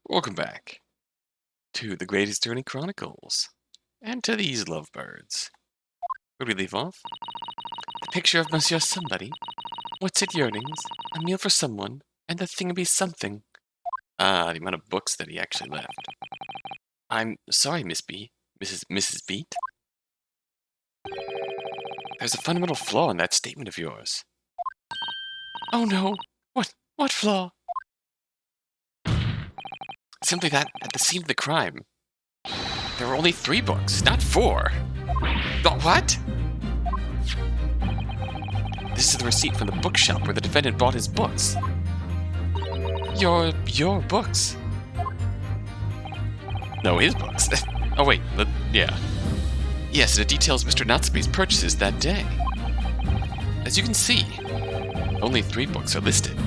Welcome back to the Greatest Journey Chronicles, and to these lovebirds. Where did we leave off? The picture of Monsieur Somebody. What's it yearnings? A meal for someone, and the thingamby something. The amount of books that he actually left. I'm sorry, Miss B. Mrs. Beat. There's a fundamental flaw in that statement of yours. Oh no! What flaw? Simply that, at the scene of the crime, there were only 3 books, not 4. What? This is the receipt from the bookshop where the defendant bought his books. Your books? No, his books. Oh wait, yeah. Yes, it details Mr. Natsume's purchases that day. As you can see, only 3 books are listed.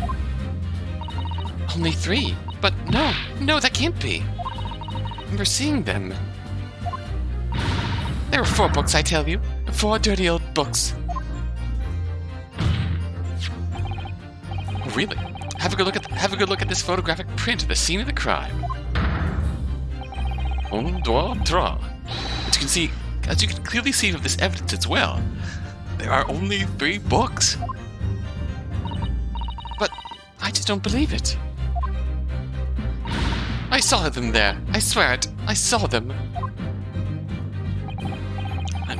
Only 3? But no, that can't be. I remember seeing them. There were 4 books, I tell you. 4 dirty old books. Oh, really? Have a good look at this photographic print of the scene of the crime. On doit droit. As you can clearly see from this evidence as well, there are only 3 books. But I just don't believe it. I saw them there. I swear it. I saw them.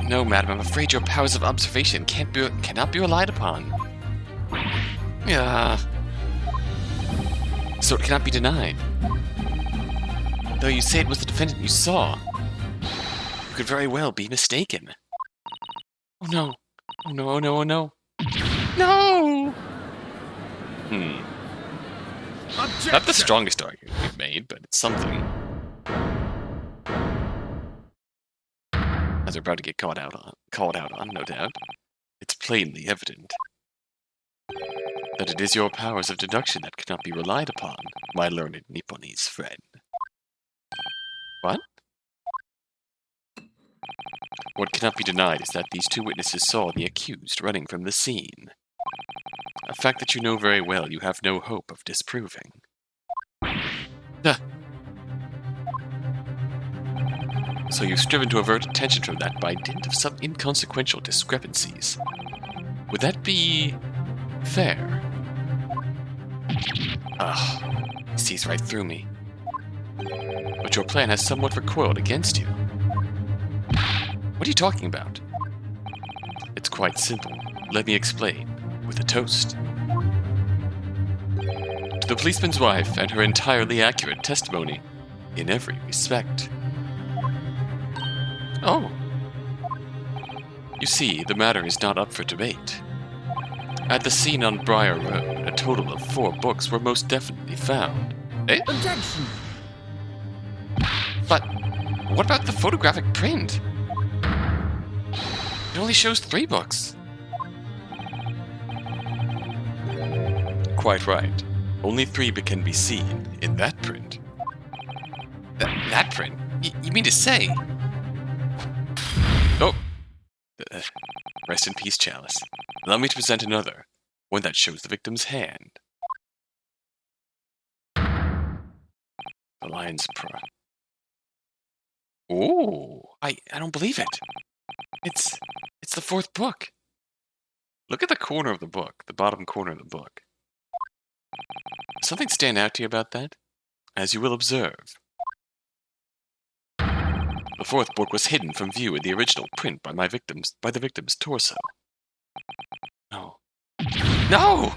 No, madam, I'm afraid your powers of observation cannot be relied upon. Yeah. So it cannot be denied. Though you say it was the defendant you saw, you could very well be mistaken. Oh no. Oh no, oh no, oh no. No! Objection! Not the strongest argument we've made, but it's something. As we're about to get called out on, no doubt, it's plainly evident that it is your powers of deduction that cannot be relied upon, my learned Nipponese friend. What? What cannot be denied is that these 2 witnesses saw the accused running from the scene. A fact that you know very well you have no hope of disproving. So you've striven to avert attention from that by dint of some inconsequential discrepancies. Would that be fair? He sees right through me. But your plan has somewhat recoiled against you. What are you talking about? It's quite simple. Let me explain. With a toast. To the policeman's wife and her entirely accurate testimony, in every respect. Oh. You see, the matter is not up for debate. At the scene on Briar Road, a total of 4 books were most definitely found. Eh? Objection! But what about the photographic print? It only shows 3 books. Quite right. Only 3 can be seen in that print. That print? You mean to say? Oh! Rest in peace, Chalice. Allow me to present another, one that shows the victim's hand. The lion's paw. Ooh! I don't believe it. It's the 4th book. Look at the corner of the book, the bottom corner of the book. Something stand out to you about that? As you will observe. The 4th book was hidden from view in the original print by the victim's torso. No. No!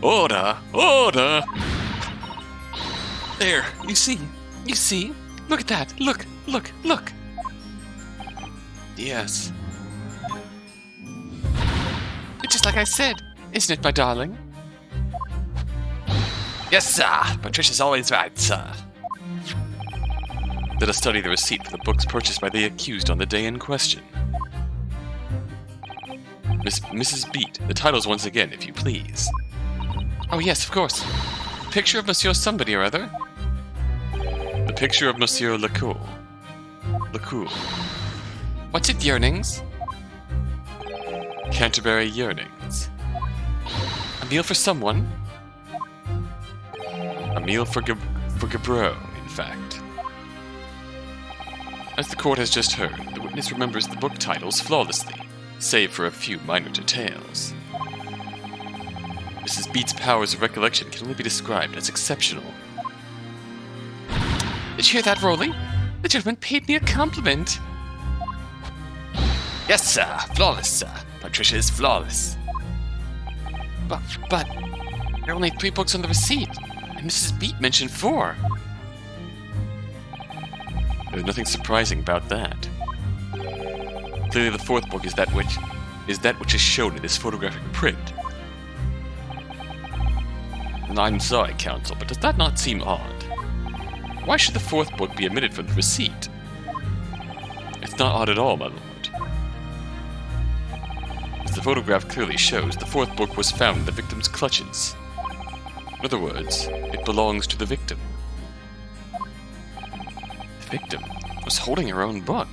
Order! Order! There, you see? Look at that! Look! Yes. It's just like I said, isn't it, my darling? Yes, sir! Patricia's always right, sir. Let us study the receipt for the books purchased by the accused on the day in question. Mrs. Beat, the titles once again, if you please. Oh yes, of course. Picture of Monsieur Somebody or other. The picture of Monsieur Lecour. What's it, yearnings? Canterbury Yearnings. meal for someone. A meal for Gabro, in fact. As the court has just heard, the witness remembers the book titles flawlessly, save for a few minor details. Mrs. Beat's powers of recollection can only be described as exceptional. Did you hear that, Rolly? The gentleman paid me a compliment. Yes, sir. Flawless, sir. Patricia is flawless. But there are only 3 books on the receipt, and Mrs. Beat mentioned 4. There's nothing surprising about that. Clearly the 4th book is that which is shown in this photographic print. And I'm sorry, counsel, but does that not seem odd? Why should the 4th book be omitted from the receipt? It's not odd at all, my lord. As the photograph clearly shows, the 4th book was found in the victim's clutches. In other words, it belongs to the victim. The victim was holding her own book.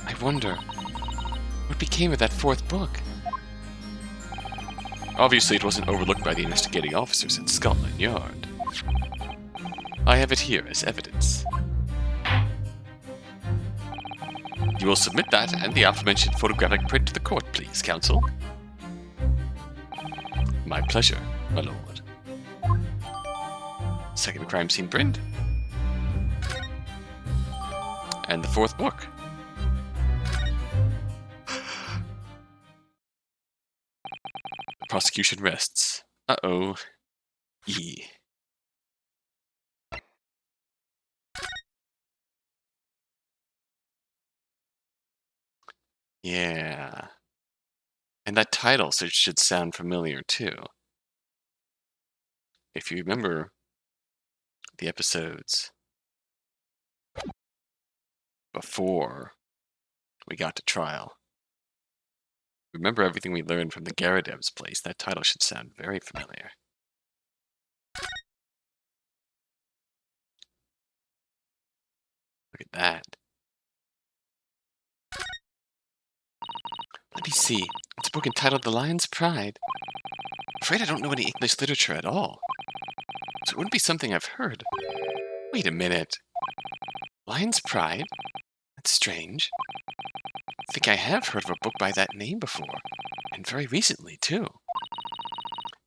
I wonder, what became of that 4th book? Obviously, it wasn't overlooked by the investigating officers at Scotland Yard. I have it here as evidence. You will submit that and the aforementioned photographic print to the court, please, counsel. My pleasure, my lord. Second crime scene print. And the 4th book. The prosecution rests. Uh-oh. E. Yeah. And that title should sound familiar, too. If you remember the episodes before we got to trial, remember everything we learned from the Garrideb's place, that title should sound very familiar. Look at that. Let me see. It's a book entitled The Lion's Pride. I'm afraid I don't know any English literature at all. So it wouldn't be something I've heard. Wait a minute. Lion's Pride? That's strange. I think I have heard of a book by that name before. And very recently, too.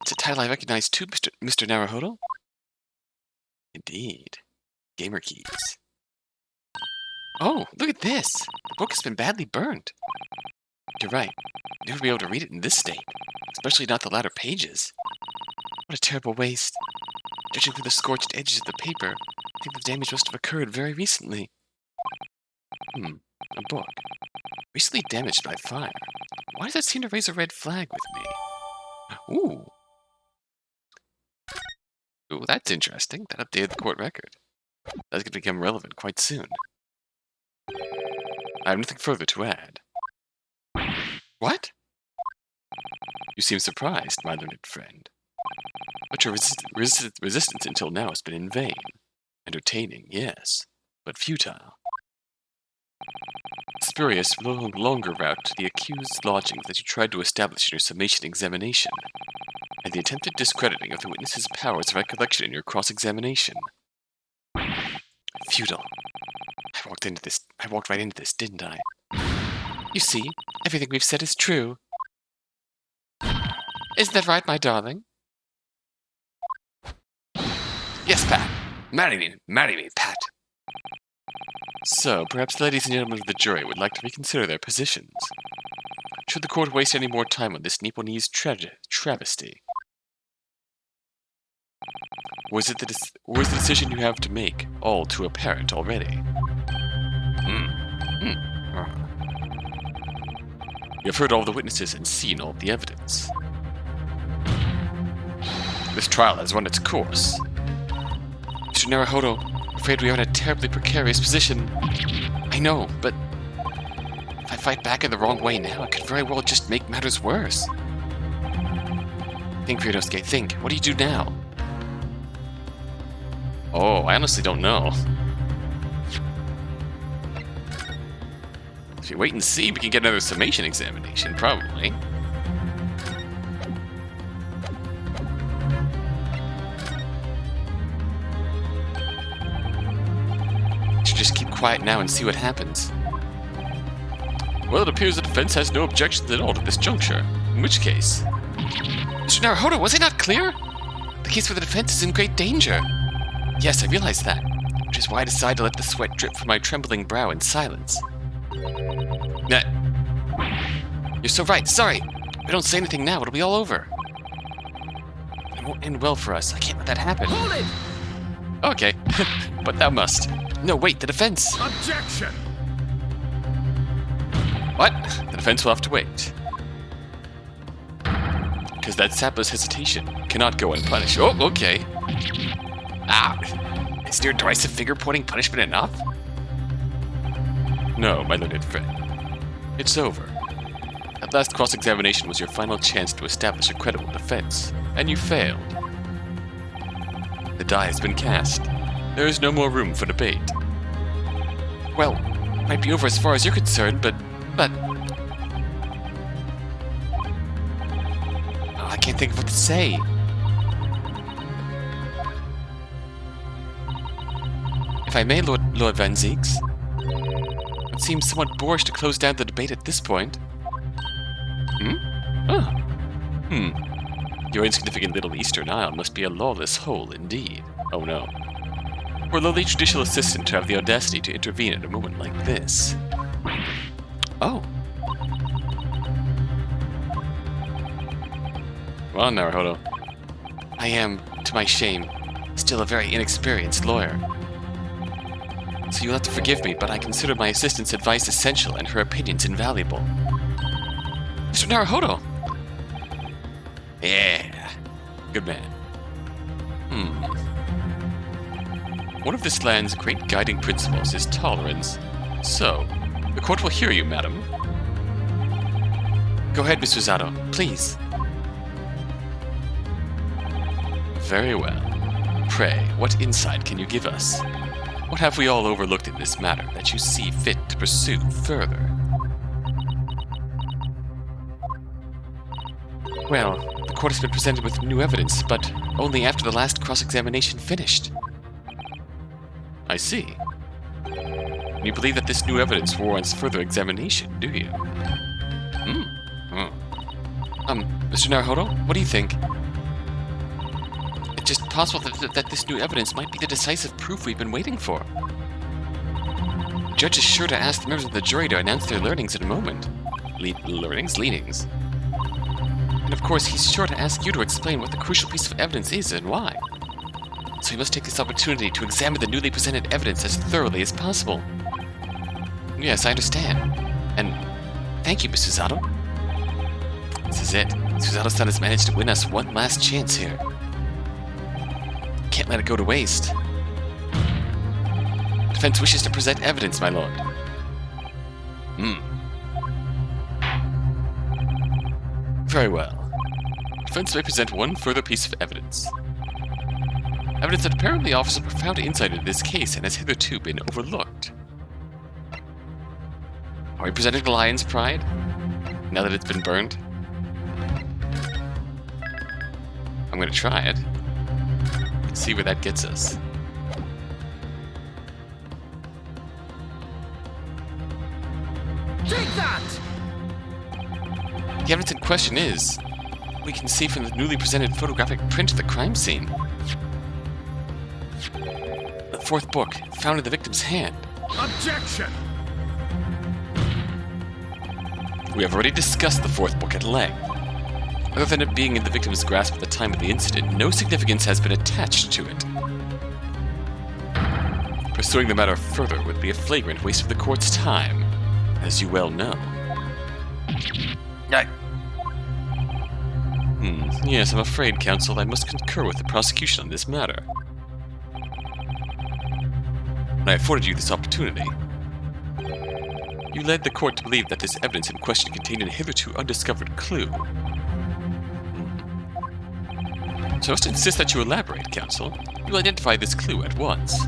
It's a title I recognize too, Mr. Naruhodo. Indeed. Gamer keys. Oh, look at this! The book has been badly burnt. You're right. I'd never be able to read it in this state, especially not the latter pages. What a terrible waste. Judging from the scorched edges of the paper, I think the damage must have occurred very recently. A book. Recently damaged by fire. Why does that seem to raise a red flag with me? Ooh. Ooh, that's interesting. That updated the court record. That's going to become relevant quite soon. I have nothing further to add. What? You seem surprised, my learned friend. But your resistance until now has been in vain. Entertaining, yes, but futile. Spurious, no longer route to the accused's lodgings that you tried to establish in your summation examination, and the attempted discrediting of the witness's powers of recollection in your cross-examination. Futile. I walked right into this, didn't I? You see, everything we've said is true. Isn't that right, my darling? Yes, Pat. Marry me, Pat. So, perhaps the ladies and gentlemen of the jury would like to reconsider their positions. Should the court waste any more time on this Nipponese travesty? Or is the decision you have to make all too apparent already? You have heard all the witnesses and seen all the evidence. This trial has run its course. Mr. Naruhodo, I'm afraid we are in a terribly precarious position. I know, but if I fight back in the wrong way now, it could very well just make matters worse. Think, Ryunosuke, think. What do you do now? Oh, I honestly don't know. If you wait and see, we can get another summation examination, probably. quiet now and see what happens. Well, it appears the defense has no objections at all to this juncture. In which case... Mr. Naruhodo, was it not clear? The case where the defense is in great danger. Yes, I realize that, which is why I decided to let the sweat drip from my trembling brow in silence. Nah. You're so right, sorry. If we don't say anything now, it'll be all over. It won't end well for us. I can't let that happen. Hold it! Okay, but thou must. No, wait, the defense. Objection! What? The defense will have to wait. Because that sapless hesitation cannot go unpunished. Oh, okay. Ah! Is your derisive finger-pointing punishment enough? No, my learned friend. It's over. That last cross-examination was your final chance to establish a credible defense, and you failed. The die has been cast. There is no more room for debate. Well, it might be over as far as you're concerned, but... Oh, I can't think of what to say. If I may, Lord Van Zieks, it seems somewhat boorish to close down the debate at this point. Your insignificant little Eastern Isle must be a lawless hole indeed. Oh no. For a lowly judicial assistant to have the audacity to intervene at a moment like this. Oh. Well, Naruhodo. I am, to my shame, still a very inexperienced lawyer. So you'll have to forgive me, but I consider my assistant's advice essential and her opinions invaluable. Mr. Naruhodo! Yeah. Good man. One of this land's great guiding principles is tolerance. So, the court will hear you, madam. Go ahead, Mr. Zato, please. Very well. Pray, what insight can you give us? What have we all overlooked in this matter that you see fit to pursue further? Well, the court has been presented with new evidence, but only after the last cross-examination finished. I see. You believe that this new evidence warrants further examination, do you? Mr. Naruhodo, what do you think? It's just possible that this new evidence might be the decisive proof we've been waiting for. The judge is sure to ask the members of the jury to announce their learnings in a moment. Leanings? And of course, he's sure to ask you to explain what the crucial piece of evidence is and why. So we must take this opportunity to examine the newly presented evidence as thoroughly as possible. Yes, I understand. And thank you, Mr. Zato. This is it. Mr. Zato-san has managed to win us one last chance here. Can't let it go to waste. Defense wishes to present evidence, my lord. Very well. Defense may present one further piece of evidence. Evidence that apparently offers a profound insight into this case and has hitherto been overlooked. Are we presenting the lion's pride, now that it's been burned? I'm gonna try it. Let's see where that gets us. Take that! The evidence in question is, we can see from the newly presented photographic print of the crime scene. The fourth book, found in the victim's hand. Objection! We have already discussed the fourth book at length. Other than it being in the victim's grasp at the time of the incident, no significance has been attached to it. Pursuing the matter further would be a flagrant waste of the court's time, as you well know. Yes, I'm afraid, counsel, I must concur with the prosecution on this matter. When I afforded you this opportunity, you led the court to believe that this evidence in question contained a hitherto undiscovered clue. So I must insist that you elaborate, counsel. You identify this clue at once.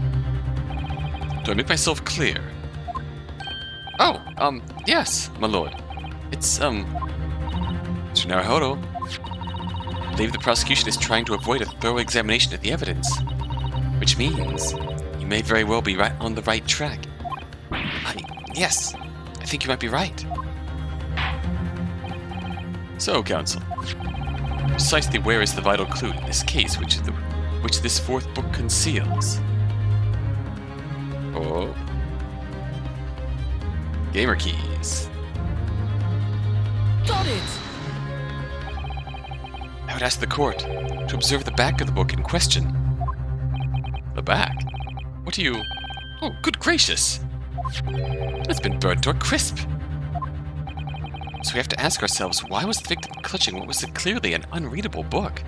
Do I make myself clear? Oh, yes, my lord. It's, Mr. Naruhodo. I believe the prosecution is trying to avoid a thorough examination of the evidence, which means you may very well be right on the right track. Yes, I think you might be right. So, Counsel, precisely where is the vital clue in this case which this fourth book conceals? Oh. Gamer keys. Got it! I would ask the court to observe the back of the book in question. The back? What are you... Oh, good gracious! It's been burnt to a crisp! So we have to ask ourselves, why was the victim clutching what was clearly an unreadable book?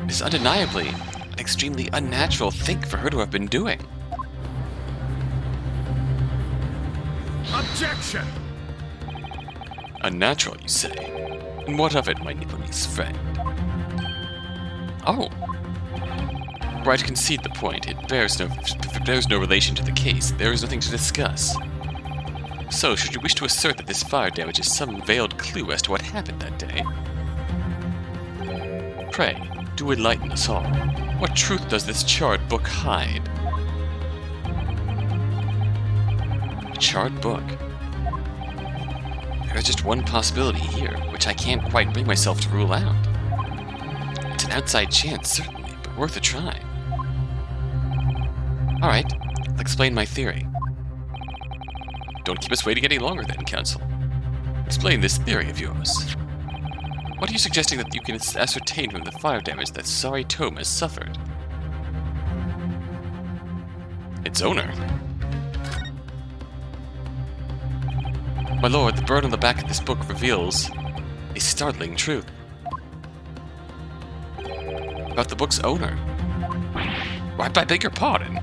It is undeniably an extremely unnatural thing for her to have been doing. Objection! Unnatural, you say? And what of it, my Nipponese friend? Oh. Were I to concede the point, it bears no relation to the case. There is nothing to discuss. So, should you wish to assert that this fire damage is some veiled clue as to what happened that day? Pray, do enlighten us all. What truth does this charred book hide? A charred book? There is just one possibility here, which I can't quite bring myself to rule out. It's an outside chance, certainly, but worth a try. Alright, I'll explain my theory. Don't keep us waiting any longer then, Counsel. Explain this theory of yours. What are you suggesting that you can ascertain from the fire damage that sorry tome has suffered? Its owner? My lord, the burn on the back of this book reveals a startling truth. About the book's owner. Why, I beg your pardon.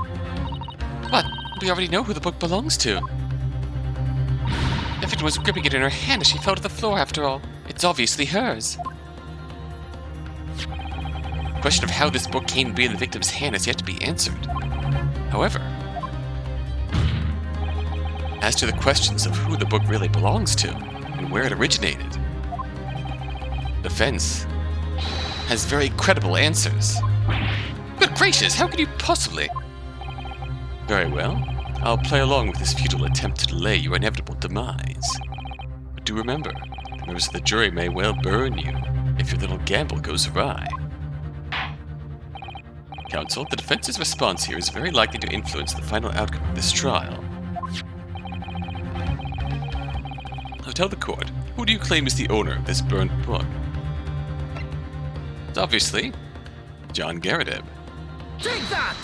What? We already know who the book belongs to. The victim was gripping it in her hand as she fell to the floor, after all. It's obviously hers. The question of how this book came to be in the victim's hand has yet to be answered. However, as to the questions of who the book really belongs to and where it originated, the defense has very credible answers. Good gracious, how could you possibly? Very well, I'll play along with this futile attempt to delay your inevitable demise. But do remember, the members of the jury may well burn you if your little gamble goes awry. Counsel, the defense's response here is very likely to influence the final outcome of this trial. Now tell the court, who do you claim is the owner of this burnt book? It's obviously John Garrideb. Take that!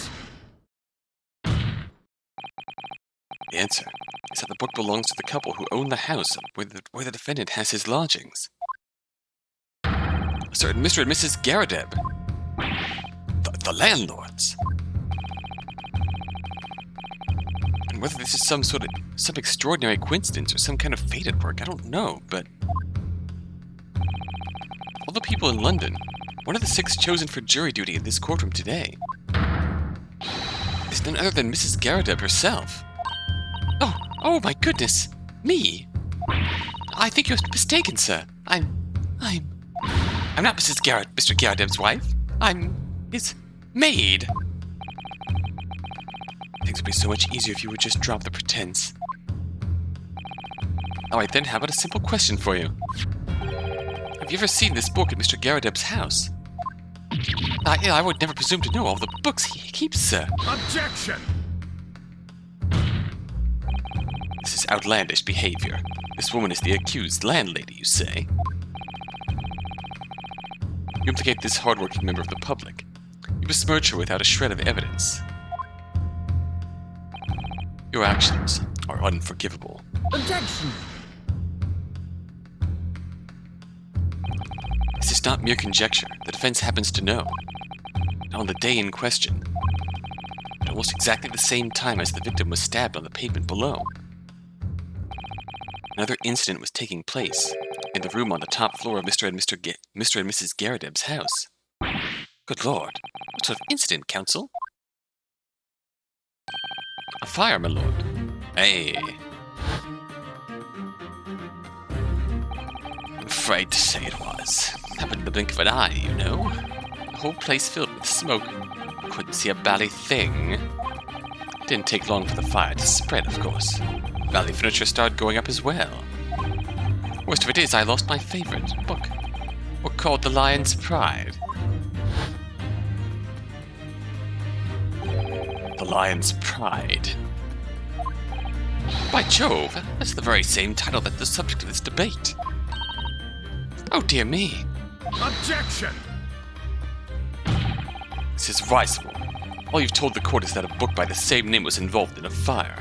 The answer is that the book belongs to the couple who own the house where the defendant has his lodgings. A certain Mr. and Mrs. Garrideb. The landlords. And whether this is some extraordinary coincidence or some kind of fate at work, I don't know, but all the people in London, one of the 6 chosen for jury duty in this courtroom today, is none other than Mrs. Garrideb herself. Oh my goodness! Me? I think you're mistaken, sir. I'm not Mr. Garrideb's wife. I'm his maid. Things would be so much easier if you would just drop the pretense. Alright then, how about a simple question for you? Have you ever seen this book at Mr. Garrideb's house? I would never presume to know all the books he keeps, sir. Objection! This is outlandish behavior. This woman is the accused landlady, you say? You implicate this hard-working member of the public. You besmirch her without a shred of evidence. Your actions are unforgivable. Objection! This is not mere conjecture. The defense happens to know. On the day in question, at almost exactly the same time as the victim was stabbed on the pavement below, another incident was taking place in the room on the top floor of Mr. and Mrs. Garrideb's house. Good lord, what sort of incident, counsel? A fire, my lord. Hey. I'm afraid to say it was. Happened in the blink of an eye, you know. The whole place filled with smoke. Couldn't see a bally thing. Didn't take long for the fire to spread, of course. Valley furniture started going up as well. Worst of it is, I lost my favorite book. Book called The Lion's Pride. The Lion's Pride. By Jove, that's the very same title that's the subject of this debate. Oh dear me. Objection! This is risible. All you've told the court is that a book by the same name was involved in a fire.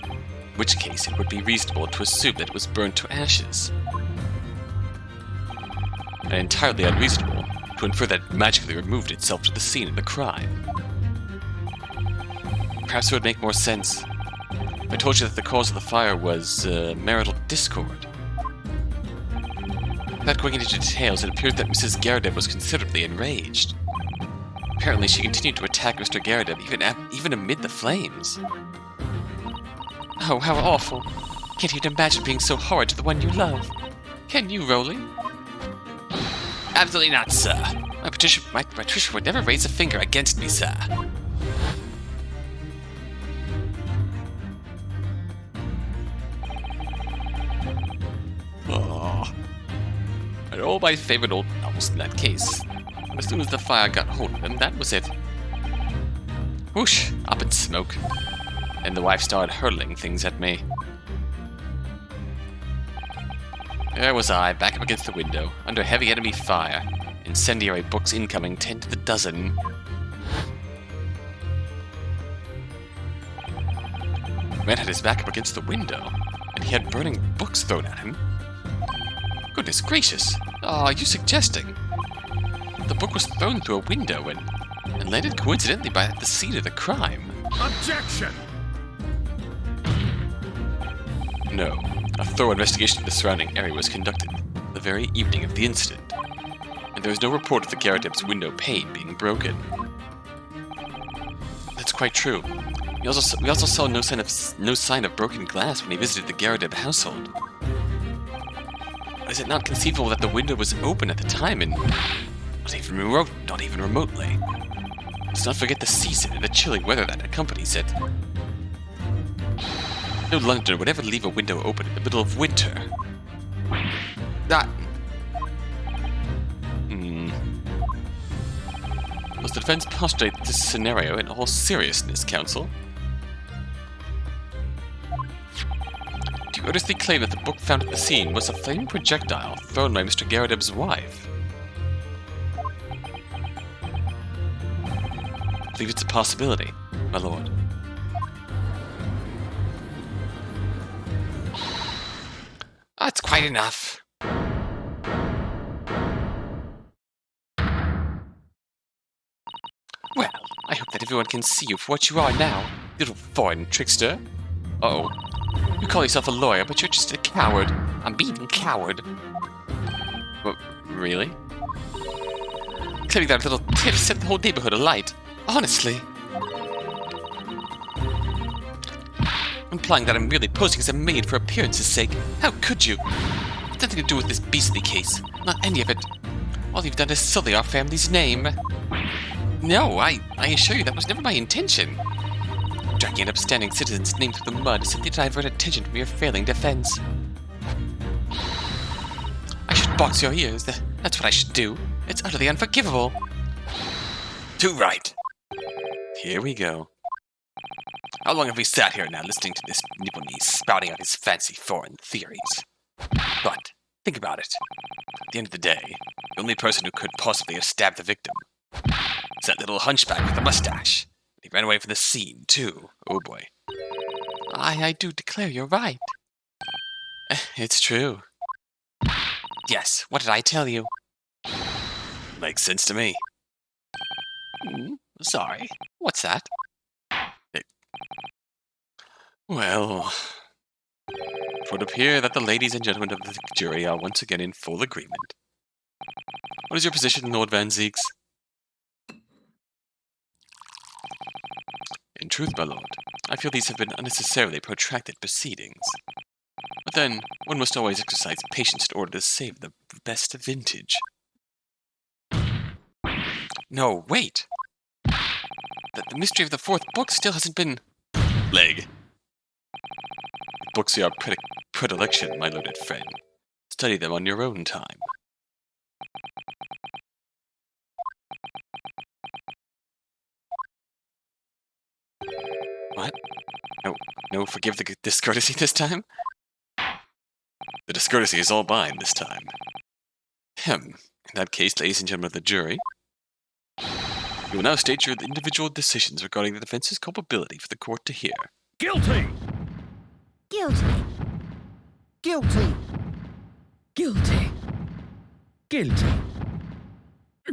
In which case, it would be reasonable to assume that it was burned to ashes. And entirely unreasonable to infer that it magically removed itself to the scene of the crime. Perhaps it would make more sense if I told you that the cause of the fire was marital discord. Without going into details, it appeared that Mrs. Garrideb was considerably enraged. Apparently, she continued to attack Mr. Garrideb even amid the flames. Oh, how awful. Can't even imagine being so horrid to the one you love. Can you, Rowling? Absolutely not, sir. My Patricia would never raise a finger against me, sir. Oh. And all my favorite old novels in that case. And as soon as the fire got hold of them, that was it. Whoosh, up in smoke. And the wife started hurling things at me. There was I, back up against the window, under heavy enemy fire. Incendiary books incoming, 10 to the dozen. The man had his back up against the window, and he had burning books thrown at him. Goodness gracious! Oh, are you suggesting? The book was thrown through a window and landed coincidentally at the scene of the crime. Objection! No. A thorough investigation of the surrounding area was conducted the very evening of the incident, and there was no report of the Garrideb's window pane being broken. That's quite true. We also saw no sign of broken glass when he visited the Garrideb household. Is it not conceivable that the window was open at the time and not even remotely? Let's not forget the season and the chilly weather that accompanies it. No Londoner would ever leave a window open in the middle of winter. Must the defense postulate this scenario in all seriousness, counsel? Do you earnestly claim that the book found at the scene was a flaming projectile thrown by Mr. Garrideb's wife? I believe it's a possibility, my lord. That's quite enough. Well, I hope that everyone can see you for what you are now, little foreign trickster. Uh-oh. You call yourself a lawyer, but you're just a coward. A beaten coward. What, really? Claiming that little tip set the whole neighborhood alight. Honestly. Implying that I'm merely posing as a maid for appearance's sake. How could you? It's nothing to do with this beastly case. Not any of it. All you've done is sully our family's name. No, I assure you that was never my intention. Dragging an upstanding citizen's name through the mud is simply to divert attention from your failing defense. I should box your ears. That's what I should do. It's utterly unforgivable. Too right. Here we go. How long have we sat here now listening to this Nipponi spouting out his fancy foreign theories? But, think about it. At the end of the day, the only person who could possibly have stabbed the victim is that little hunchback with the mustache. He ran away from the scene, too. Oh boy. I do declare you're right. It's true. Yes, what did I tell you? Makes sense to me. Sorry. What's that? Well, it would appear that the ladies and gentlemen of the jury are once again in full agreement. What is your position, Lord Van Zieks? In truth, my lord, I feel these have been unnecessarily protracted proceedings. But then, one must always exercise patience in order to save the best vintage. No, wait! The mystery of the fourth book still hasn't been... Leg. books are your predilection, my learned friend. Study them on your own time. What? No, forgive the discourtesy this time? The discourtesy is all mine this time. In that case, ladies and gentlemen of the jury, you will now state your individual decisions regarding the defense's culpability for the court to hear. Guilty! Guilty. Guilty. Guilty. Guilty.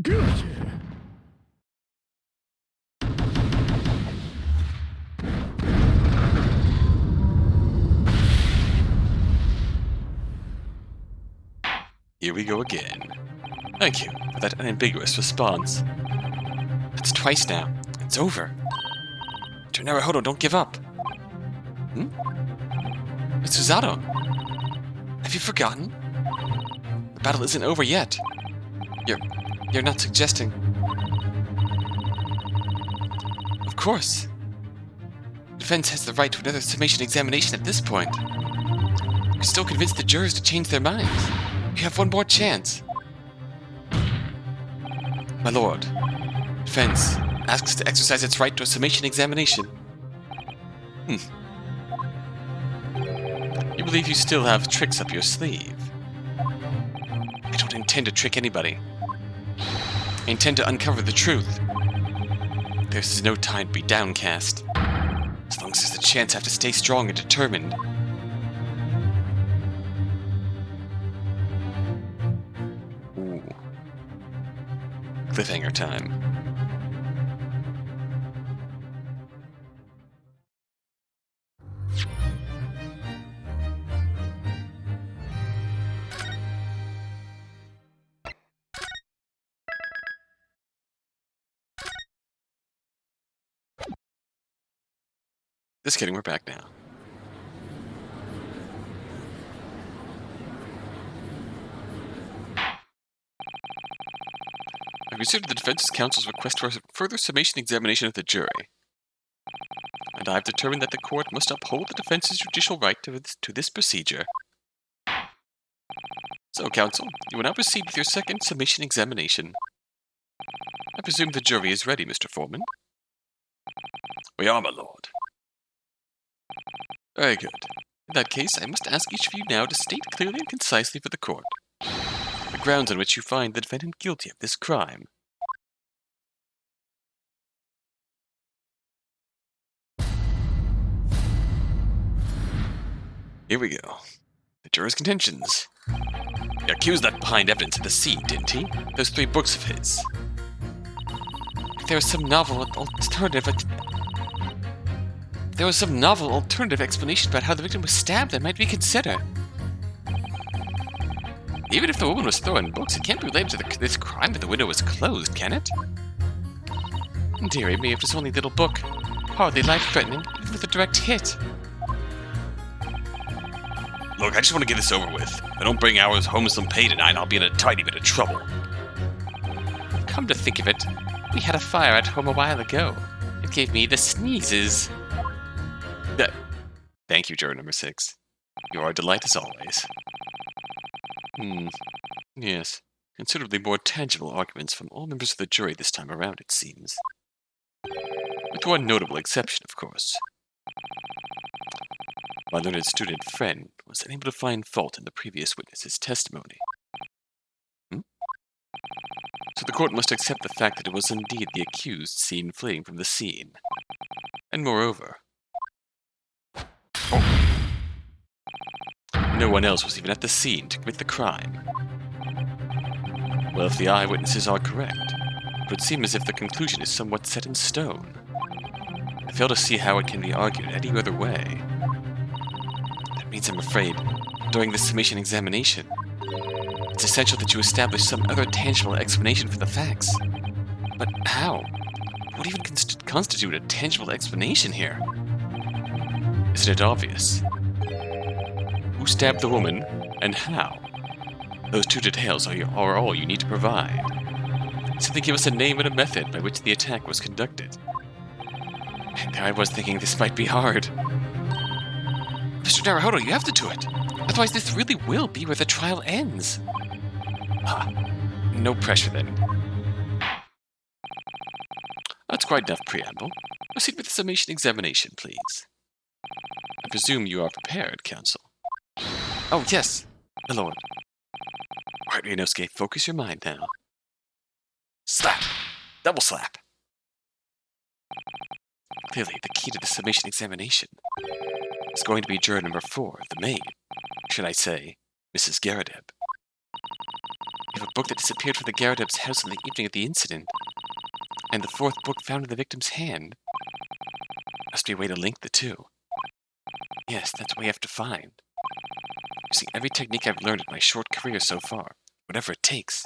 Guilty! Here we go again. Thank you for that unambiguous response. That's twice now. It's over. Mr. Naruhodo, don't give up. Mr. Zato, have you forgotten? The battle isn't over yet. You're not suggesting... Of course. The defense has the right to another summation examination at this point. You're still convinced the jurors to change their minds. You have one more chance. My lord, defense asks to exercise its right to a summation examination. You believe you still have tricks up your sleeve. I don't intend to trick anybody. I intend to uncover the truth. There's no time to be downcast. As long as there's a chance, I have to stay strong and determined. Ooh. Cliffhanger time. Just kidding, we're back now. I considered the defense counsel's request for a further summation examination of the jury, and I have determined that the court must uphold the defense's judicial right to this procedure. So, counsel, you will now proceed with your second summation examination. I presume the jury is ready, Mr. Foreman? We are, my lord. Very good. In that case, I must ask each of you now to state clearly and concisely for the court the grounds on which you find the defendant guilty of this crime. Here we go. The juror's contentions. The accused left behind evidence at the scene, didn't he? Those 3 books of his. If there was some novel alternative explanation about how the victim was stabbed, that might be considered. Even if the woman was throwing books, it can't be related to this crime that the window was closed, can it? Dearie me, if it's only a little book, hardly life-threatening, even with a direct hit. Look, I just want to get this over with. If I don't bring ours home some pay tonight, I'll be in a tiny bit of trouble. Come to think of it, we had a fire at home a while ago. It gave me the sneezes. Thank you, juror number 6. You are a delight as always. Yes. Considerably more tangible arguments from all members of the jury this time around, it seems. With one notable exception, of course. My learned student friend was unable to find fault in the previous witness's testimony. So the court must accept the fact that it was indeed the accused seen fleeing from the scene. And moreover, no one else was even at the scene to commit the crime. Well, if the eyewitnesses are correct, it would seem as if the conclusion is somewhat set in stone. I fail to see how it can be argued any other way. That means, I'm afraid, during this summation examination, it's essential that you establish some other tangible explanation for the facts. But how? What even constitute a tangible explanation here? Isn't it obvious? Who stabbed the woman, and how? Those 2 details are all you need to provide. Simply give us a name and a method by which the attack was conducted. And there I was thinking this might be hard. Mr. Mr. Naruhodo, you have to do it. Otherwise, this really will be where the trial ends. Ah, no pressure then. That's quite enough preamble. Proceed with the summation examination, please. I presume you are prepared, counsel. Oh, yes, my lord. All right, Ryunosuke, focus your mind now. Slap! Double slap! Clearly, the key to the summation examination is going to be juror number 4, the maid. Should I say, Mrs. Garrideb. You have a book that disappeared from the Garrideb's house on the evening of the incident, and the 4th book found in the victim's hand. Must be a way to link the two. Yes, that's what we have to find. Using every technique I've learned in my short career so far, whatever it takes.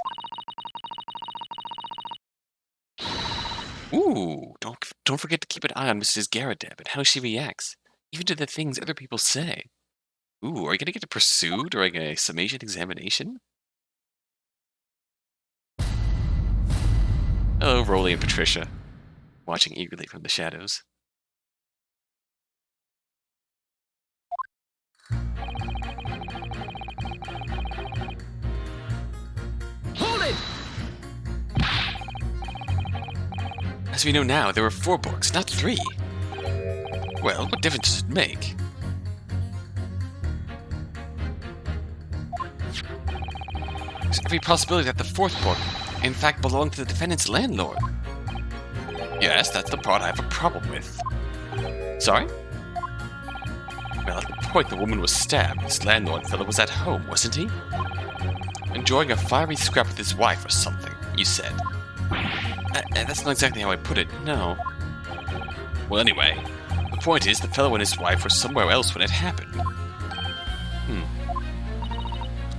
Ooh, don't forget to keep an eye on Mrs. Garrideb and how she reacts, even to the things other people say. Ooh, are you gonna get pursued during a summation examination? Hello, Rolly and Patricia, watching eagerly from the shadows. Hold it! As we know now, there were 4 books, not 3. Well, what difference does it make? There's every possibility that the 4th book, in fact, belonged to the defendant's landlord. Yes, that's the part I have a problem with. Sorry? Well, at the point the woman was stabbed, this landlord fellow was at home, wasn't he? Enjoying a fiery scrap with his wife or something, you said. That's not exactly how I put it, no. Well, anyway, the point is the fellow and his wife were somewhere else when it happened.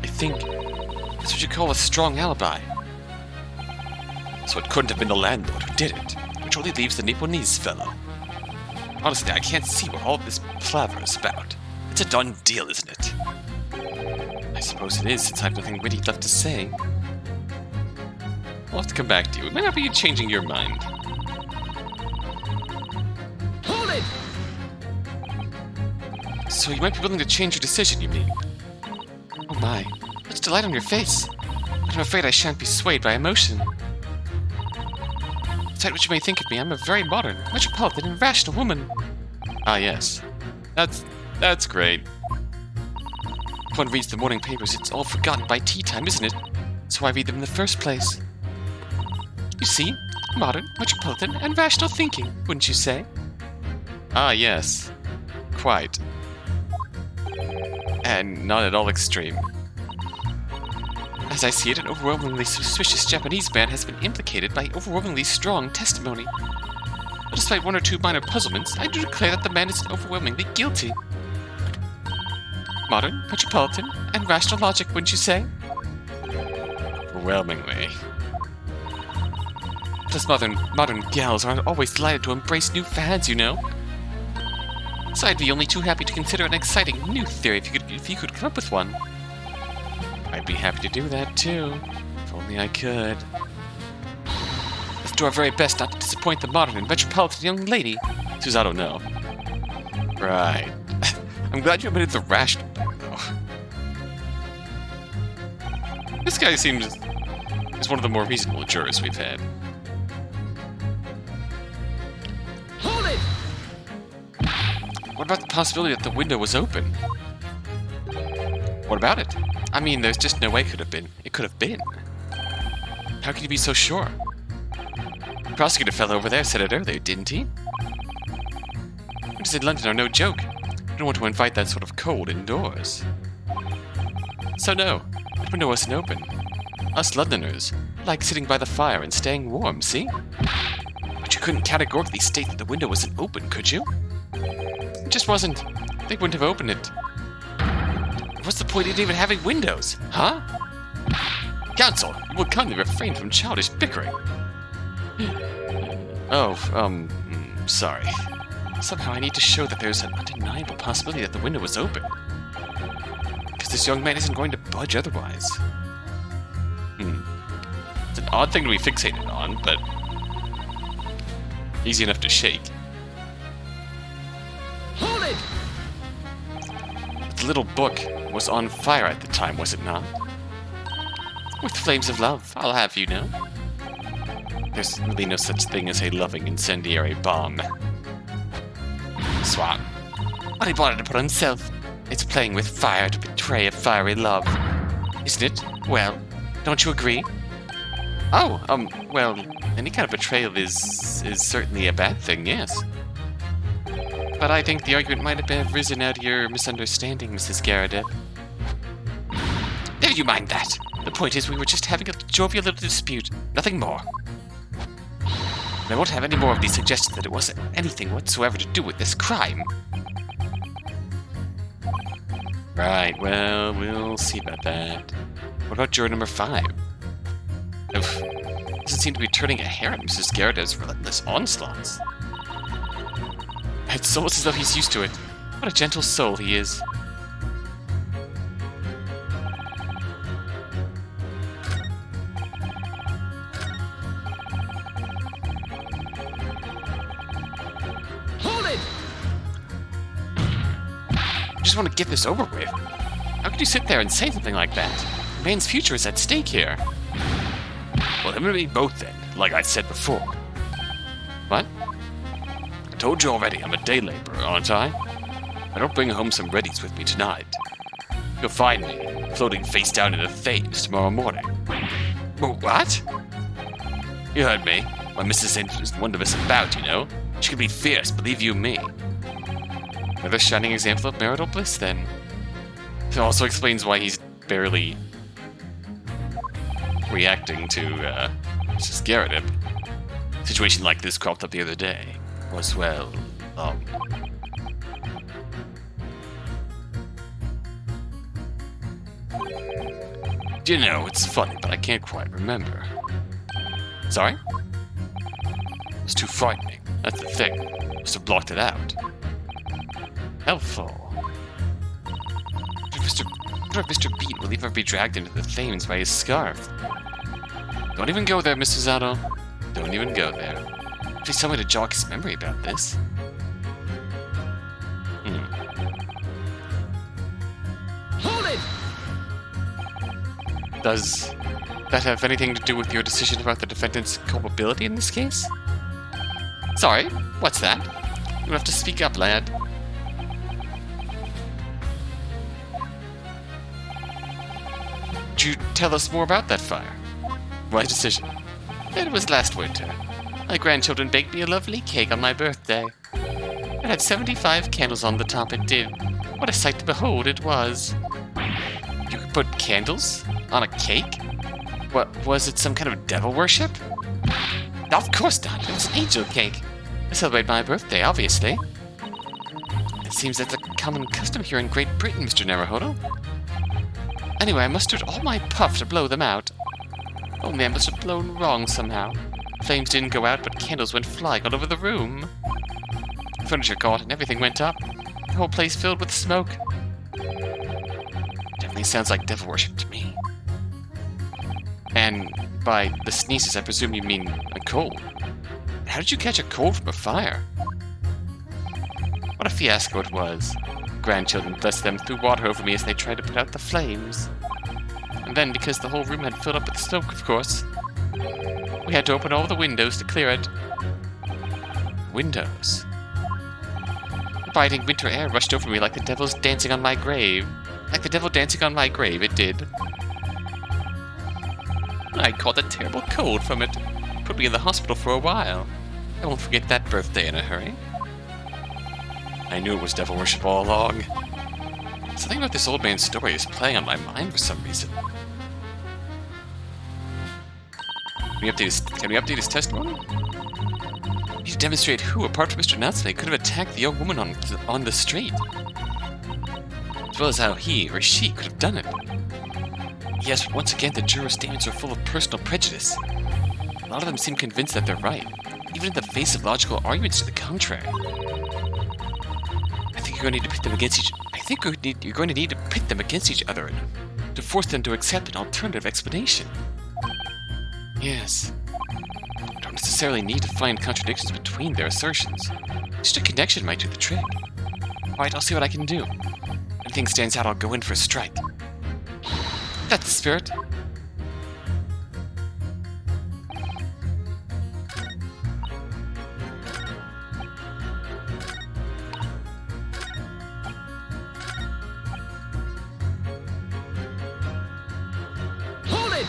I think that's what you call a strong alibi. So it couldn't have been the landlord who did it, which only leaves the Nipponese fellow. Honestly, I can't see what all this palaver is about. It's a done deal, isn't it? I suppose it is, since I have nothing witty left to say. I'll have to come back to you. It might not be you changing your mind. Hold it! So you might be willing to change your decision, you mean? Oh my, what's delight on your face? But I'm afraid I shan't be swayed by emotion. Despite what you may think of me, I'm a very modern, metropolitan, and rational woman. Ah, yes. That's great. If one reads the morning papers, it's all forgotten by tea time, isn't it? So I read them in the first place. You see, modern, metropolitan, and rational thinking, wouldn't you say? Ah, yes. Quite. And not at all extreme. As I see it, an overwhelmingly suspicious Japanese man has been implicated by overwhelmingly strong testimony. But despite 1 or 2 minor puzzlements, I do declare that the man is overwhelmingly guilty. Modern, metropolitan, and rational logic, wouldn't you say? Overwhelmingly. Plus modern gals aren't always delighted to embrace new fads, you know. So I'd be only too happy to consider an exciting new theory if you could come up with one. I'd be happy to do that too, if only I could. Let's do our very best not to disappoint the modern and metropolitan young lady. Susato, no. Right. I'm glad you admitted the rational part, though. This guy seems is one of the more reasonable jurors we've had. Hold it! What about the possibility that the window was open? What about it? I mean, there's just no way it could have been. It could have been. How can you be so sure? The prosecutor fellow over there said it earlier, didn't he? Winters in London are no joke. You don't want to invite that sort of cold indoors. So no, that window wasn't open. Us Londoners like sitting by the fire and staying warm, see? But you couldn't categorically state that the window wasn't open, could you? It just wasn't. They wouldn't have opened it. What's the point of even having windows, huh? Counsel, you will kindly refrain from childish bickering. Sorry. Somehow I need to show that there's an undeniable possibility that the window was open. Because this young man isn't going to budge otherwise. It's an odd thing to be fixated on, but easy enough to shake. Hold it! little book was on fire at the time, was it not? With flames of love, I'll have you know. There's really no such thing as a loving incendiary bomb. Swat. What he wanted to put on himself. It's playing with fire to betray a fiery love. Isn't it? Well, don't you agree? Oh, well, any kind of betrayal is certainly a bad thing, yes. But I think the argument might have arisen out of your misunderstanding, Mrs. Garrideb. Never you mind that. The point is we were just having a jovial little dispute, nothing more. And I won't have any more of these suggestions that it wasn't anything whatsoever to do with this crime. Right, well, we'll see about that. What about juror number 5? Oof. Doesn't seem to be turning a hair at Mrs. Garrideb's relentless onslaughts. It's almost as though he's used to it. What a gentle soul he is. Hold it! I just want to get this over with. How could you sit there and say something like that? A man's future is at stake here. Well, him and me both then, like I said before. What? I told you already, I'm a day laborer, aren't I? I don't bring home some readies with me tonight. You'll find me floating face down in the Thames tomorrow morning. What? You heard me. My Mrs. isn't one to mess about, you know. She can be fierce, believe you me. Another shining example of marital bliss, then. It also explains why he's barely reacting to Mrs. Garrideb. A situation like this cropped up the other day. Was, well, You know, it's funny, but I can't quite remember. Sorry? It was too frightening. That's the thing. Must have blocked it out. Helpful. Mr. Beat will ever be dragged into the Thames by his scarf. Don't even go there, Mr. Zato. Don't even go there. Please tell me to jog his memory about this. Hold it! Does that have anything to do with your decision about the defendant's culpability in this case? Sorry, what's that? You'll have to speak up, lad. Could you tell us more about that fire? My decision. It was last winter. My grandchildren baked me a lovely cake on my birthday. It had 75 candles on the top, it did. What a sight to behold it was. You could put candles on a cake? What, was it some kind of devil worship? Of course not, it was an angel cake. To celebrate my birthday, obviously. It seems that's a common custom here in Great Britain, Mr. Naruhodo. Anyway, I mustered all my puff to blow them out. Only I must have blown wrong somehow. Flames didn't go out, but candles went flying all over the room. Furniture caught and everything went up. The whole place filled with smoke. Definitely sounds like devil worship to me. And by the sneezes, I presume you mean a cold. How did you catch a cold from a fire? What a fiasco it was. Grandchildren, bless them, threw water over me as they tried to put out the flames. And then, because the whole room had filled up with smoke, of course, we had to open all the windows to clear it. Windows. The biting winter air rushed over me like the devil's dancing on my grave. Like the devil dancing on my grave, it did. I caught a terrible cold from it. Put me in the hospital for a while. I won't forget that birthday in a hurry. I knew it was devil worship all along. Something about this old man's story is playing on my mind for some reason. Can we update his testimony? We need to demonstrate who, apart from Mr. Natsume, could have attacked the young woman on the street. As well as how he or she could have done it. Yes, but once again, the jurors' statements are full of personal prejudice. A lot of them seem convinced that they're right, even in the face of logical arguments to the contrary. I think you're going to need to pit them against each other to force them to accept an alternative explanation. Yes. You don't necessarily need to find contradictions between their assertions. Just a connection might do the trick. Alright, I'll see what I can do. And anything stands out, I'll go in for a strike. That's the spirit. Hold it!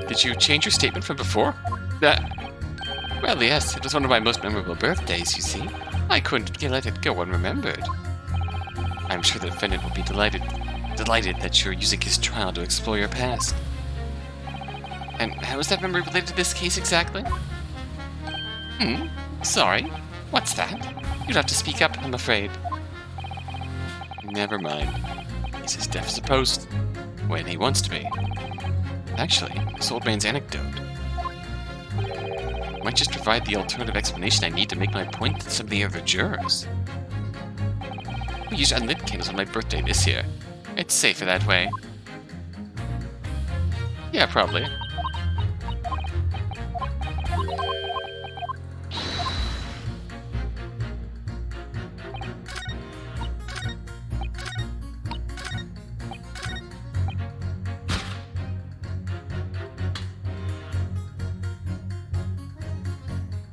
Did you change your statement from before? Well, yes, it was one of my most memorable birthdays, you see. I couldn't let it go unremembered. I'm sure the defendant will be delighted that you're using his trial to explore your past. And how is that memory related to this case exactly? Sorry. What's that? You'd have to speak up, I'm afraid. Never mind. He's as deaf as a post. When he wants to be. Actually, this old man's anecdote might just provide the alternative explanation I need to make my point to some of the other jurors. We used unlit candles on my birthday this year. It's safer that way. Yeah, probably.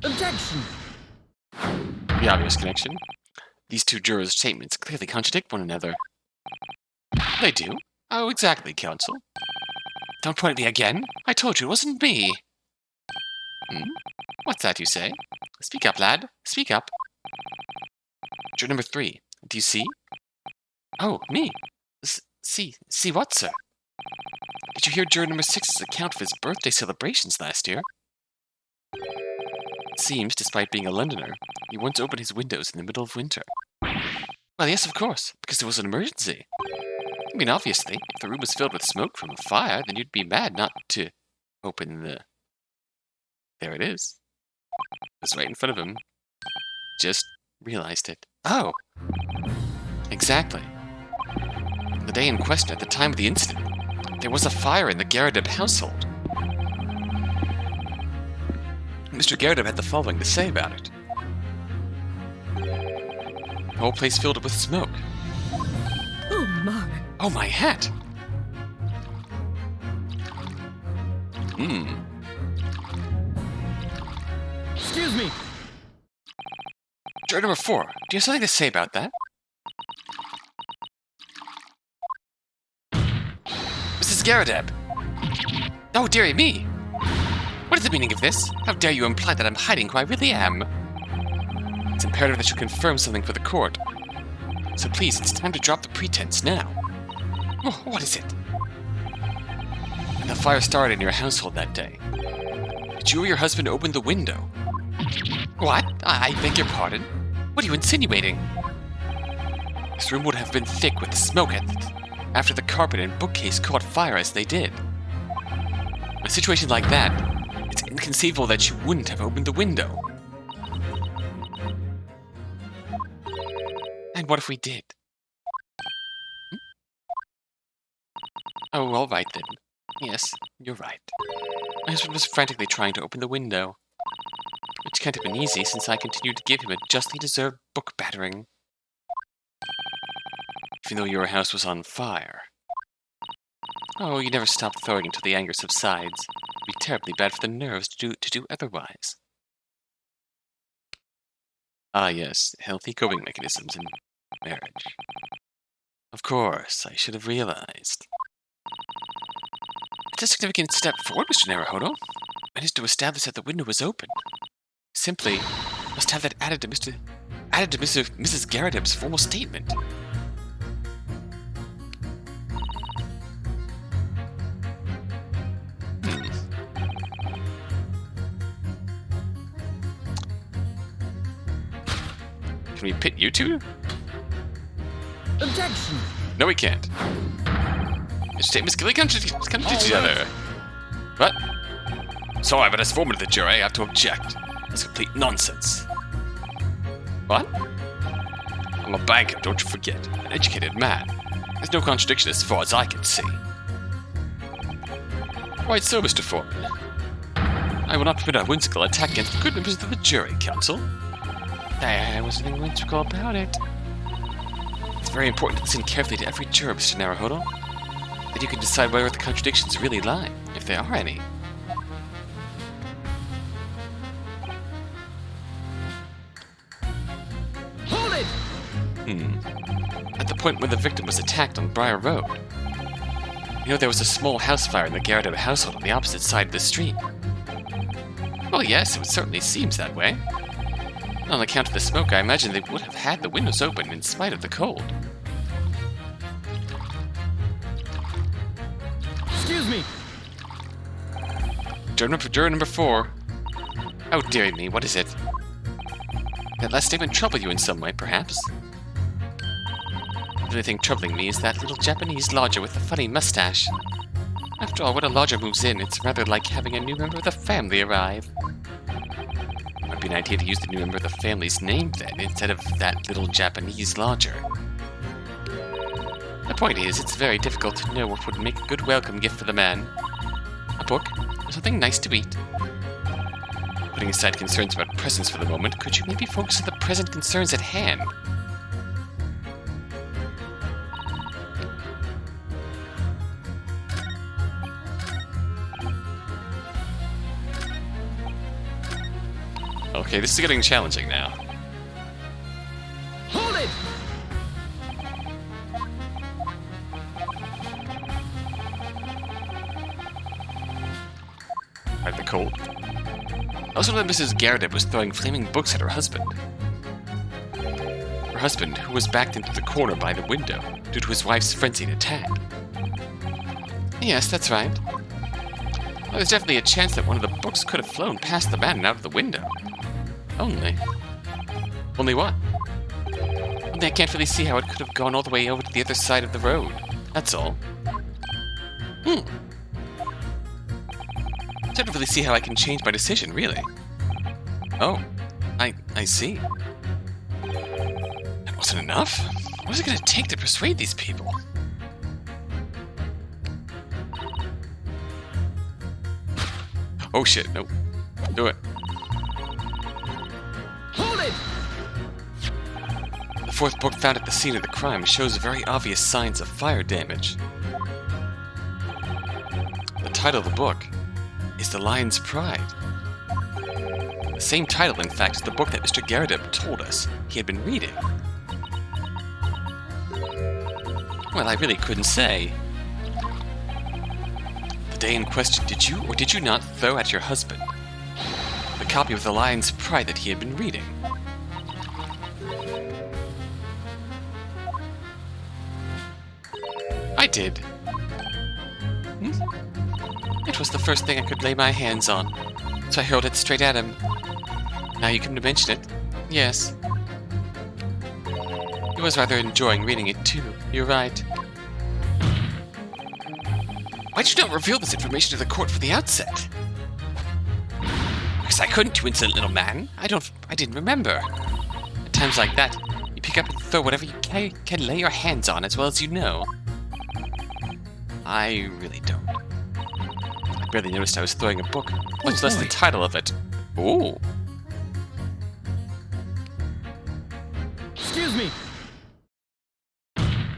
Objection! The obvious connection. These two jurors' statements clearly contradict one another. They do? Oh, exactly, counsel. Don't point at me again. I told you it wasn't me. What's that you say? Speak up, lad. Speak up. Juror number 3. Do you see? Oh, me. See what, sir? Did you hear juror number 6's account of his birthday celebrations last year? It seems, despite being a Londoner, he once opened his windows in the middle of winter. Well, yes, of course, because there was an emergency. I mean, obviously, if the room was filled with smoke from a fire, then you'd be mad not to open the... There it is. It was right in front of him. Just realized it. Oh! Exactly. The day in question, at the time of the incident, there was a fire in the Garrideb household. Mr. Garrideb had the following to say about it. The whole place filled with smoke. Oh my. Oh, my hat! Excuse me! Juror number 4, do you have something to say about that? Mrs. Garrideb! Oh, dearie me! What is the meaning of this? How dare you imply that I'm hiding who I really am? It's imperative that you confirm something for the court. So please, it's time to drop the pretense now. Oh, what is it? The fire started in your household that day. Did you or your husband open the window? What? I beg your pardon? What are you insinuating? This room would have been thick with smoke after the carpet and bookcase caught fire as they did. In a situation like that, it's inconceivable that you wouldn't have opened the window. And what if we did? Oh, all right then. Yes, you're right. My husband was frantically trying to open the window, which can't have been easy since I continued to give him a justly deserved book battering. Even though your house was on fire. Oh, you never stop throwing until the anger subsides. It'd be terribly bad for the nerves to do otherwise. Ah yes, healthy coping mechanisms in marriage. Of course, I should have realized. It's a significant step forward, Mr. Naruhodo. Managed to establish that the window was open. Simply must have that added to Mrs. Garrideb's formal statement. Can we pit you two? Objection! No, we can't. Your statements clearly contradict each other. What? Sorry, but as foreman of the jury, I have to object. That's complete nonsense. What? I'm a banker, don't you forget. An educated man. There's no contradiction as far as I can see. Quite so, Mr. Foreman. I will not permit a whimsical attack against the good members of the jury, counsel. There was nothing whimsical about it. very important to listen carefully to every juror, Mr. Naruhodo. Then you can decide where the contradictions really lie, if there are any. Hold it! At the point where the victim was attacked on Briar Road. You know, there was a small house fire in the Garrideb household on the opposite side of the street. Well, yes, it certainly seems that way. On account of the smoke, I imagine they would have had the windows open in spite of the cold. Excuse me! Juror number 4. Oh, dearie me, what is it? That last statement troubled you in some way, perhaps? The only thing troubling me is that little Japanese lodger with the funny mustache. After all, when a lodger moves in, it's rather like having a new member of the family arrive. Might be an idea to use the new member of the family's name then, instead of that little Japanese lodger. The point is, it's very difficult to know what would make a good welcome gift for the man. A book, or something nice to eat. Putting aside concerns about presents for the moment, could you maybe focus on the present concerns at hand? Okay, this is getting challenging now. Hold it! Right, the cold. Also, that Mrs. Garrideb was throwing flaming books at her husband. Her husband, who was backed into the corner by the window due to his wife's frenzied attack. Yes, that's right. Well, there's definitely a chance that one of the books could have flown past the man and out of the window. Only. Only what? Only I can't really see how it could have gone all the way over to the other side of the road. That's all. I don't really see how I can change my decision, really. Oh, I see. That wasn't enough? What is it going to take to persuade these people? Oh shit, nope. Do it. Hold it! The fourth book found at the scene of the crime shows very obvious signs of fire damage. The title of the book is The Lion's Pride. The same title, in fact, as the book that Mr. Garrideb told us he had been reading. Well, I really couldn't say. The day in question, did you or did you not throw at your husband the copy of The Lion's Pride that he had been reading? I did. It was the first thing I could lay my hands on, so I hurled it straight at him. Now you come to mention it, yes. He was rather enjoying reading it too, you're right. Why did you not reveal this information to the court from the outset? Because I couldn't, you insolent little man. I didn't remember. At times like that, you pick up and throw whatever you can lay your hands on as well as you know. I really don't. I barely noticed I was throwing a book, much less the title of it. Ooh. Excuse me!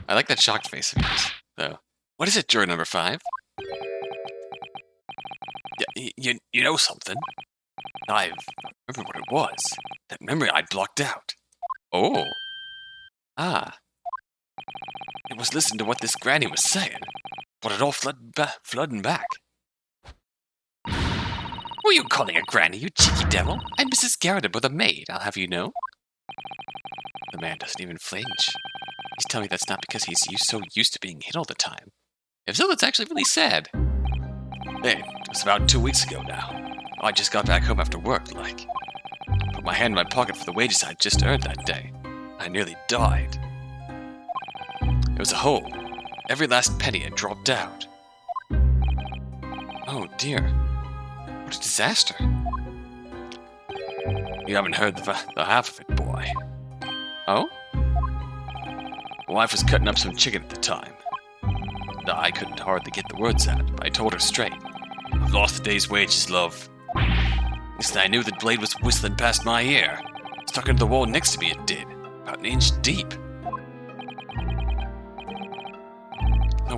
I like that shocked face of yours, though. What is it, juror number 5? You know something? I remember what it was. That memory I'd blocked out. Oh. Ah. It was listening to what this granny was saying. But it all flooding back. Who are you calling a granny, you cheeky devil? I'm Mrs. Garrideb, or the maid, I'll have you know. The man doesn't even flinch. He's telling me that's not because he's so used to being hit all the time. If so, that's actually really sad. Hey, it was about 2 weeks ago now. I just got back home after work, like. Put my hand in my pocket for the wages I'd just earned that day. I nearly died. It was a hole. Every last penny had dropped out. Oh dear. What a disaster. You haven't heard the half of it, boy. Oh? My wife was cutting up some chicken at the time. I couldn't hardly get the words out, but I told her straight. I've lost the day's wages, love. Next thing I knew, the blade was whistling past my ear. Stuck into the wall next to me, it did. About an inch deep.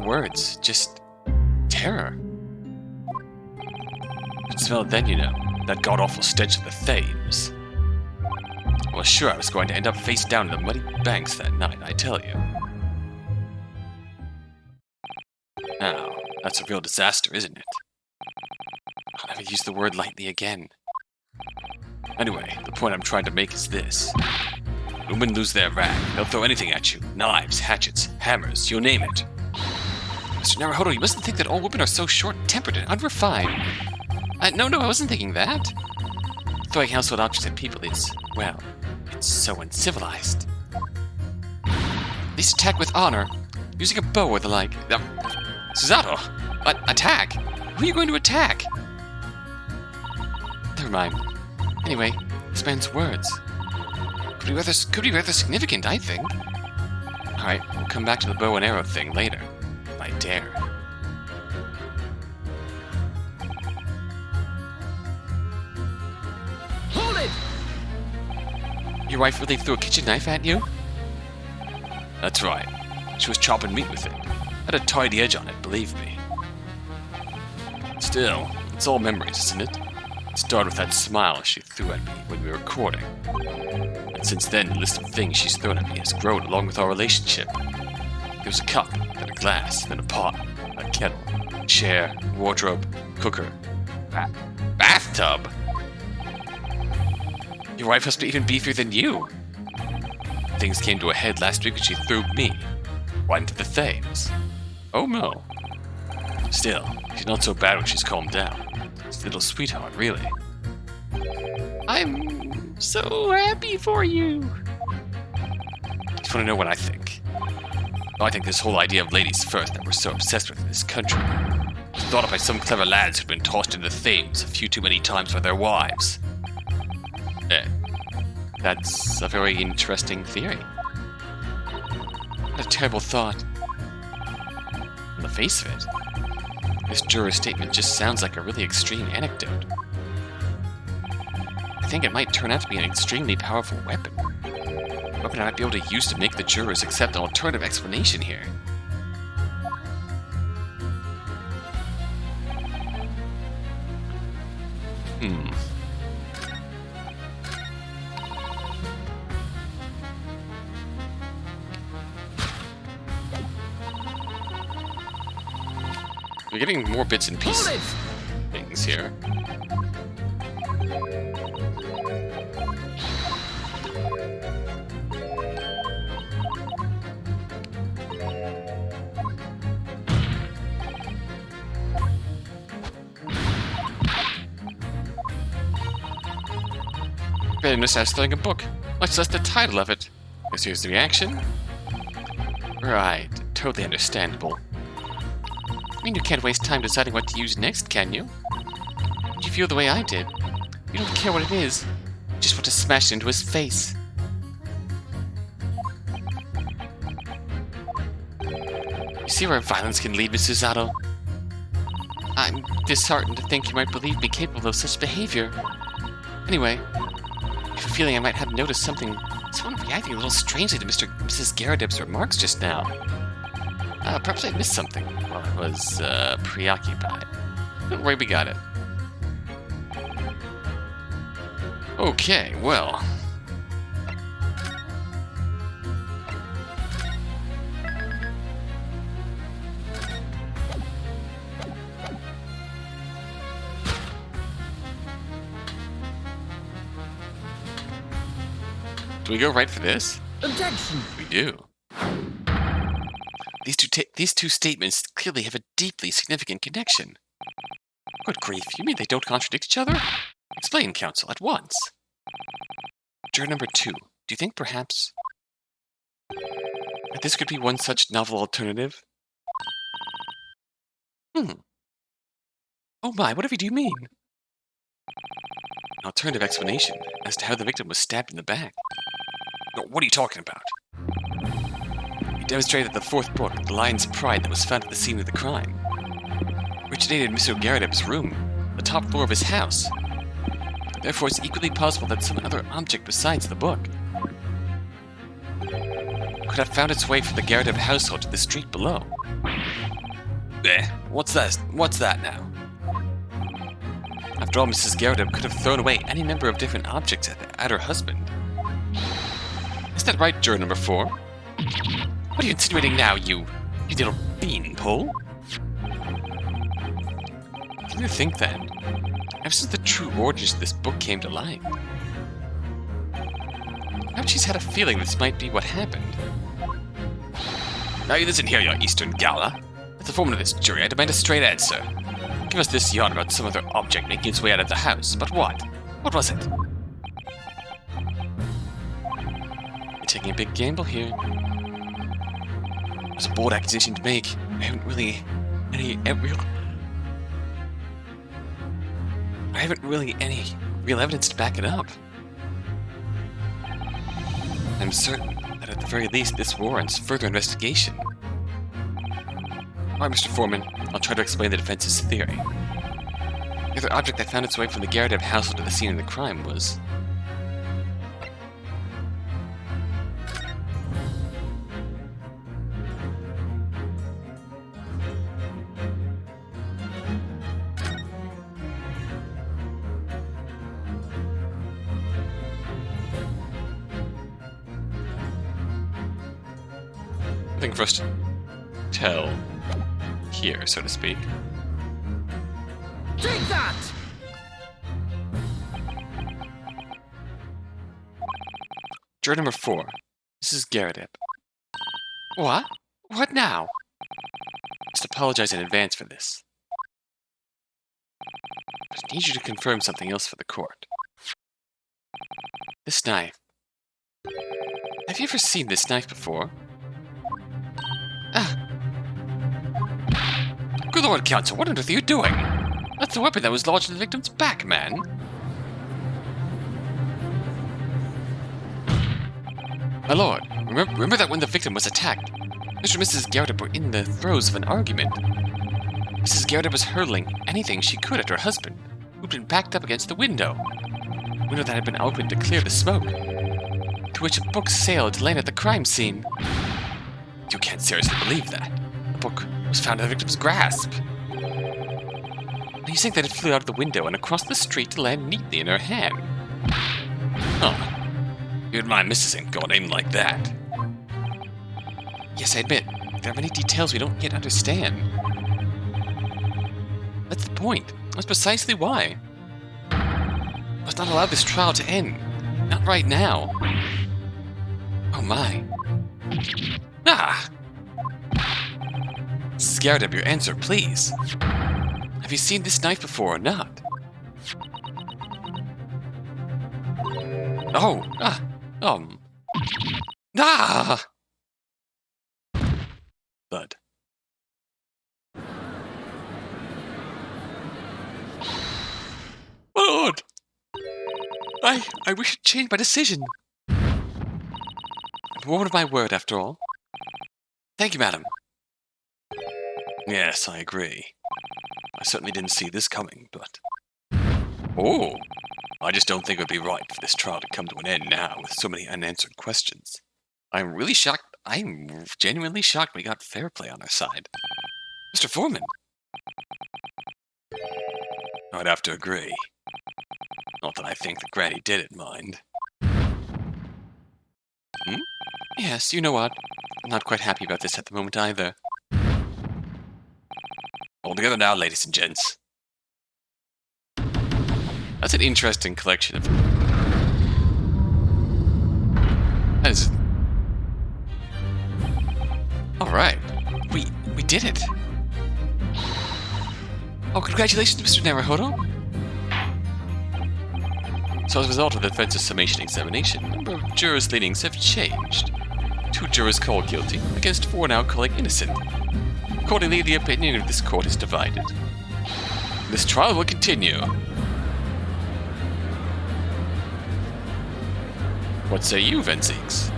words, just terror. I could smell it then, you know, that god-awful stench of the Thames. I was sure I was going to end up face down in the muddy banks that night, I tell you. Now, that's a real disaster, isn't it? I'll never use the word lightly again. Anyway, the point I'm trying to make is this. Women lose their rag. They'll throw anything at you. Knives, hatchets, hammers, you name it. Mr. Naruhodo, you mustn't think that all women are so short-tempered and unrefined. No, I wasn't thinking that. Throwing household objects at people is, well, it's so uncivilized. At least attack with honor, using a bow or the like. Susato! Attack? Who are you going to attack? Never mind. Anyway, this man's words. Could be rather significant, I think. Alright, we'll come back to the bow and arrow thing later. If I dare. Hold it! Your wife really threw a kitchen knife at you? That's right. She was chopping meat with it. Had a tidy edge on it, believe me. Still, it's all memories, isn't it? It started with that smile she threw at me when we were courting. And since then, the list of things she's thrown at me has grown along with our relationship. There was a cup, then a glass, then a pot, a kettle, a chair, wardrobe, cooker, bathtub. Your wife must be even beefier than you. Things came to a head last week when she threw me right into the Thames. Oh no. Still, she's not so bad when she's calmed down. She's a little sweetheart, really. I'm so happy for you. Just want to know what I think. I think this whole idea of ladies first that we're so obsessed with in this country was thought up by some clever lads who'd been tossed into the Thames a few too many times by their wives. That's a very interesting theory. What a terrible thought. On the face of it, this juror's statement just sounds like a really extreme anecdote. I think it might turn out to be an extremely powerful weapon. A weapon I might be able to use to make the jurors accept an alternative explanation here. We're getting more bits and pieces things here. Better notice I was throwing a book, much less the title of it. Because here's the reaction. Right, totally understandable. I mean, you can't waste time deciding what to use next, can you? You feel the way I did. You don't care what it is. You just want to smash it into his face. You see where violence can lead, Mrs. Zato? I'm disheartened to think you might believe me capable of such behavior. Anyway, I have a feeling I might have noticed someone reacting a little strangely to Mrs. Garrideb's remarks just now. Perhaps I missed something while I was preoccupied. Don't worry, we got it. Okay, well. Do we go right for this? Objection! We do. These two statements clearly have a deeply significant connection. Good grief, you mean they don't contradict each other? Explain, counsel, at once. Juror number 2, do you think perhaps that this could be one such novel alternative? Oh my, whatever do you mean? An alternative explanation as to how the victim was stabbed in the back. No, what are you talking about? He demonstrated that the fourth book, The Lion's Pride, that was found at the scene of the crime, originated in Mr. Garrideb's room, the top floor of his house. Therefore, it's equally possible that some other object besides the book could have found its way from the Garrideb household to the street below. What's that? What's that now? After all, Mrs. Garrideb could have thrown away any number of different objects at her husband. Is that right, juror number 4? What are you insinuating now, you little beanpole? Can you think then? Ever since the true origins of this book came to light, Ouchie's had a feeling this might be what happened. Now you listen here, your Eastern Gala. As the foreman of this jury, I demand a straight answer. Give us this yarn about some other object making its way out of the house, but what? What was it? You're taking a big gamble here. It's a bold accusation to make. I haven't really any real evidence to back it up. I'm certain that at the very least this warrants further investigation. Alright, Mr. Foreman, I'll try to explain the defense's theory. The other object that found its way from the Garrideb household to the scene of the crime was... nothing for us to tell here, so to speak. Take that! Juror number 4, Mrs. Garrideb. What? What now? I must apologize in advance for this. But I need you to confirm something else for the court. This knife. Have you ever seen this knife before? Ah. Good Lord, Counsel, what on earth are you doing? That's the weapon that was lodged in the victim's back, man. My lord, remember that when the victim was attacked, Mr. and Mrs. Garrideb were in the throes of an argument. Mrs. Garrideb was hurling anything she could at her husband, who'd been backed up against the window. A window that had been opened to clear the smoke, to which a book sailed laying at the crime scene. You can't seriously believe that. The book was found in the victim's grasp. You think that it flew out of the window and across the street to land neatly in her hand. Oh. You'd mind Mrs. ain't got aim like that. Yes, I admit, there are many details we don't yet understand. That's the point. That's precisely why. Must not allow this trial to end. Not right now. Oh my. Ah! Mrs. Garrideb, your answer, please. Have you seen this knife before or not? Oh, Bud. My lord! I wish to change my decision. I'm a woman of my word, after all. Thank you, madam. Yes, I agree. I certainly didn't see this coming, but... Oh! I just don't think it would be right for this trial to come to an end now with so many unanswered questions. I'm really shocked. I'm genuinely shocked we got fair play on our side. Mr. Foreman! I'd have to agree. Not that I think that Granny did it, mind. Hmm? Yes, you know what? I'm not quite happy about this at the moment either. All together now, ladies and gents. That's an interesting collection of... That is... Alright. We did it. Oh, congratulations, Mr. Naruhodo. So as a result of the defense's summation examination, the number of jurors' leanings have changed. 2 jurors called guilty, against 4 now calling innocent. Accordingly, the opinion of this court is divided. This trial will continue. What say you, Venzeeks?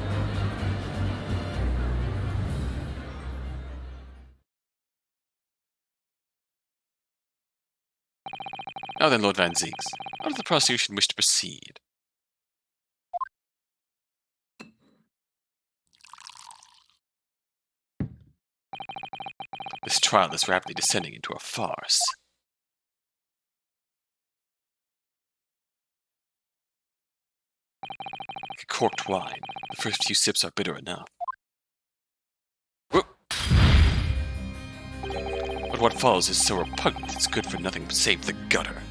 Now then, Lord Van Zeeks, how does the prosecution wish to proceed? The This trial is rapidly descending into a farce. Like a corked wine. The first few sips are bitter enough. Whoop. But what follows is so repugnant it's good for nothing save the gutter.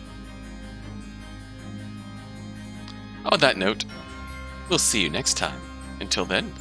On that note, we'll see you next time. Until then.